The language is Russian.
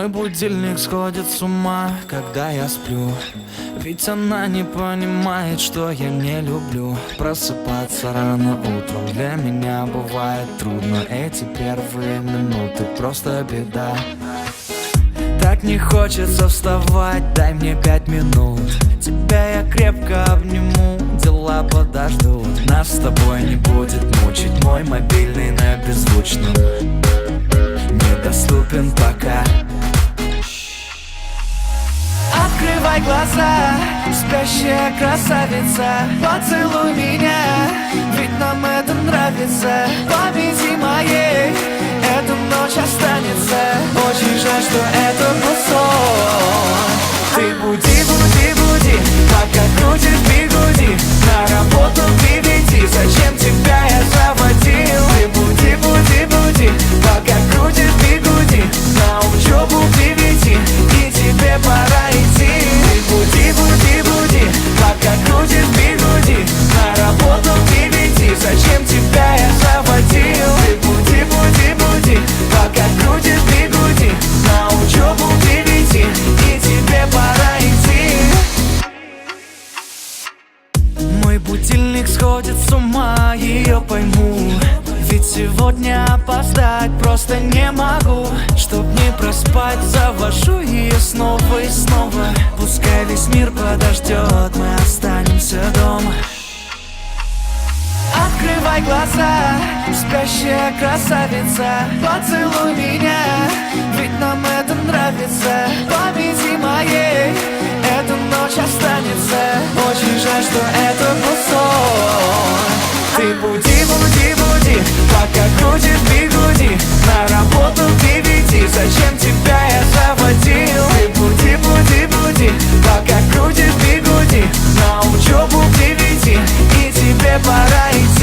Мой будильник сходит с ума, когда я сплю. Ведь она не понимает, что я не люблю просыпаться рано утром. Для меня бывает трудно, эти первые минуты просто беда. Так не хочется вставать, дай мне 5 минут. Тебя я крепко обниму, дела подождут. Нас с тобой не будет мучить мой мобильный на беззвучном. Недоступен пока. Открывай глаза, спящая красавица, поцелуй меня, ведь нам это нравится. В памяти моей эта ночь останется. Очень жаль, что это был сон. Ты буди, буди, буди, пока крутишь бигуди. На работу к 9, зачем тебя я заводил? Ты буди, буди, буди, пока крутишь бигуди. На учебу к 9, и тебе пора идти. Ты буди, буди, буди, пока крутишь бигуди. На работу к 9, зачем тебя я заводил? Ты буди, буди, буди, пока крутишь бигуди. На учебу к 9, и тебе пора идти. Мой будильник сходит с ума, ее пойму. Ведь сегодня опоздать просто не могу. Чтоб не проспать, завожу ее снова и снова. Пускай весь мир подождет, мы останемся дома. Открывай глаза, спящая красавица, поцелуй меня, ведь нам это нравится. В памяти моей эта ночь останется. Очень жаль, что это был сон. Ты буди, буди, буди, пока крутишь бигуди. На работу к 9, зачем тебя я заводил? Ты буди, буди, буди, пока крутишь бигуди. На учебу к 9, и тебе пора идти.